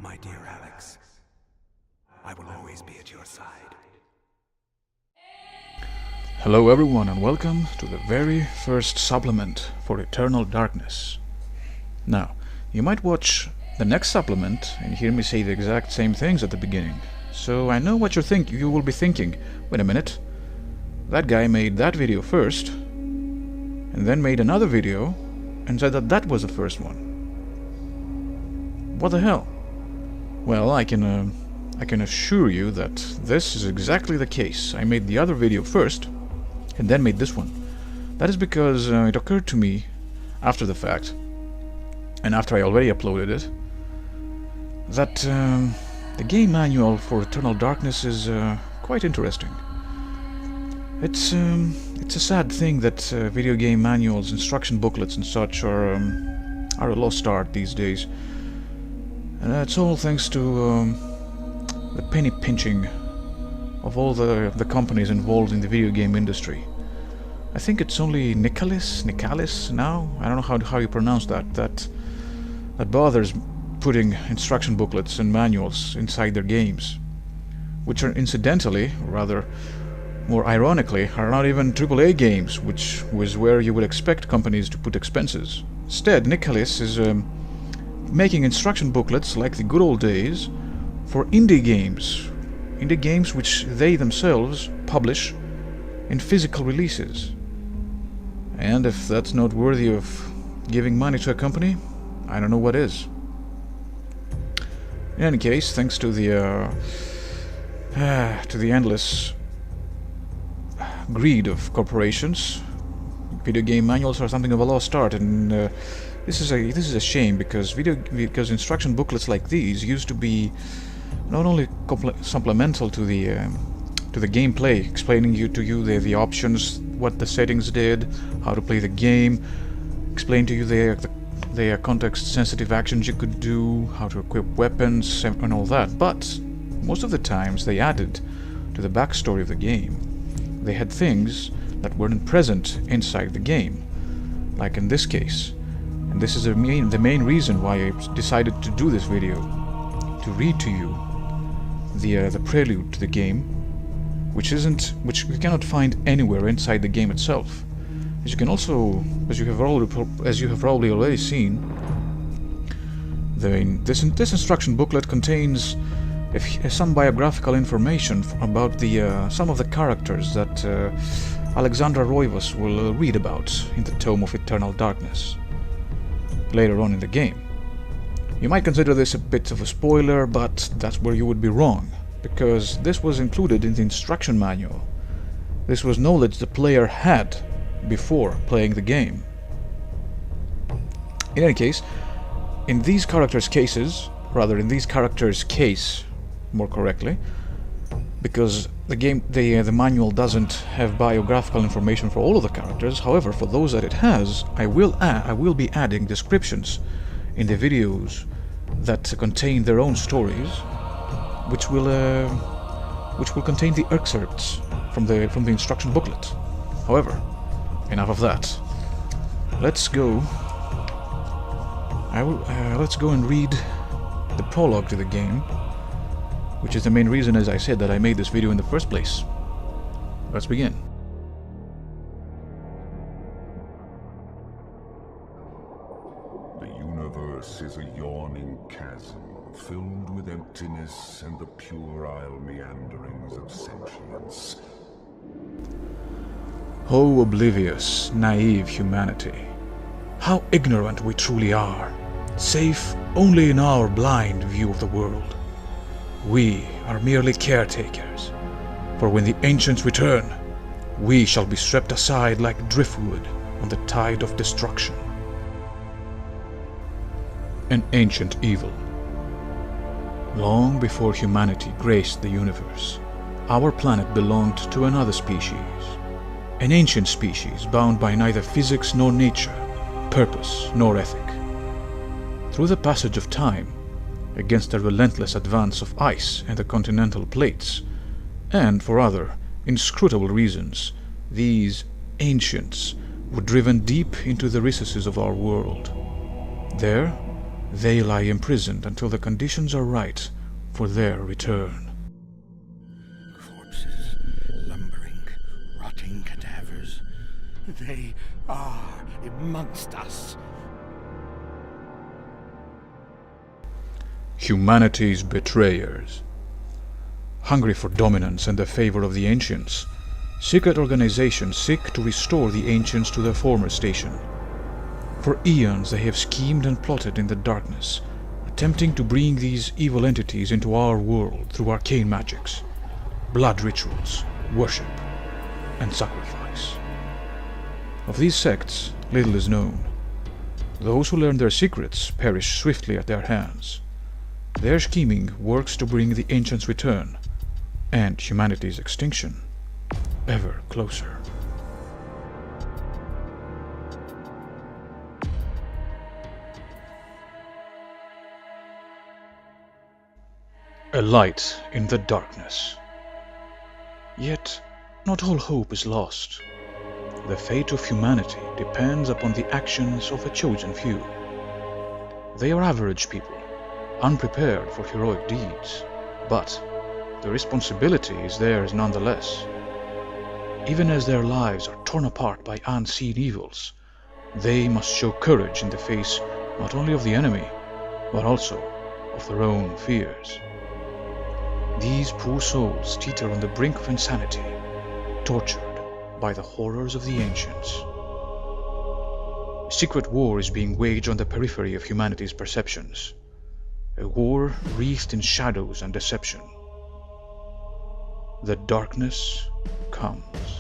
my dear Alex. I will always be at your side. Hello everyone and welcome to the very first supplement for Eternal Darkness. Now, you might watch the next supplement and hear me say the exact same things at the beginning. So I know what you will be thinking. Wait a minute. That guy made that video first and then made another video and said that that was the first one. What the hell? Well, I can assure you that this is exactly the case. I made the other video first and then made this one. That is because it occurred to me after the fact, and after I already uploaded it, that the game manual for Eternal Darkness is quite interesting. It's a sad thing that video game manuals, instruction booklets and such are a lost art these days. And it's all thanks to the penny pinching of all the companies involved in the video game industry. I think it's only Nicalis now? I don't know how you pronounce that bothers putting instruction booklets and manuals inside their games, which are incidentally, rather more ironically, are not even AAA games, which was where you would expect companies to put expenses. Instead, Nicalis is making instruction booklets like the good old days for indie games which they themselves publish in physical releases. And if that's not worthy of giving money to a company, I don't know what is. In any case, thanks to the endless greed of corporations, video game manuals are something of a lost art, and this is a shame because instruction booklets like these used to be not only supplemental to the gameplay, explaining to you the options, what the settings did, how to play the game, explain to you the context-sensitive actions you could do, how to equip weapons, and all that. But most of the times they added to the backstory of the game. They had things that weren't present inside the game, like in this case. And this is the main reason why I decided to do this video, to read to you the prelude to the game, which you cannot find anywhere inside the game itself. As you have probably already seen, this instruction booklet contains some biographical information about some of the characters that Alexandra Roivas will read about in the Tome of Eternal Darkness later on in the game. You might consider this a bit of a spoiler, but that's where you would be wrong, because this was included in the instruction manual. This was knowledge the player had before playing the game. In any case, in these characters' case, more correctly, because the manual doesn't have biographical information for all of the characters. However, for those that it has, I will be adding descriptions in the videos that contain their own stories, which will contain the excerpts from the instruction booklet. However, enough of that. Let's go and read the prologue to the game, which is the main reason, as I said, that I made this video in the first place. Let's begin. The universe is a yawning chasm, filled with emptiness and the puerile meanderings of sentience. Oh, oblivious, naive humanity! How ignorant we truly are, safe only in our blind view of the world. We are merely caretakers, for when the ancients return, we shall be swept aside like driftwood on the tide of destruction. An ancient evil. Long before humanity graced the universe, our planet belonged to another species. An ancient species bound by neither physics nor nature, purpose nor ethic. Through the passage of time, against the relentless advance of ice and the continental plates, and for other inscrutable reasons, these ancients were driven deep into the recesses of our world. There, They lie imprisoned until the conditions are right for their return. Corpses, lumbering, rotting cadavers. They are amongst us. Humanity's betrayers. Hungry for dominance and the favor of the ancients, secret organizations seek to restore the ancients to their former station. For eons they have schemed and plotted in the darkness, attempting to bring these evil entities into our world through arcane magics, blood rituals, worship, and sacrifice. Of these sects, little is known. Those who learn their secrets perish swiftly at their hands. Their scheming works to bring the ancients' return, and humanity's extinction, ever closer. A light in the darkness. Yet, not all hope is lost. The fate of humanity depends upon the actions of a chosen few. They are average people, unprepared for heroic deeds, but the responsibility is theirs nonetheless. Even as their lives are torn apart by unseen evils, they must show courage in the face not only of the enemy, but also of their own fears. These poor souls teeter on the brink of insanity, tortured by the horrors of the ancients. A secret war is being waged on the periphery of humanity's perceptions. A war wreathed in shadows and deception. The darkness comes.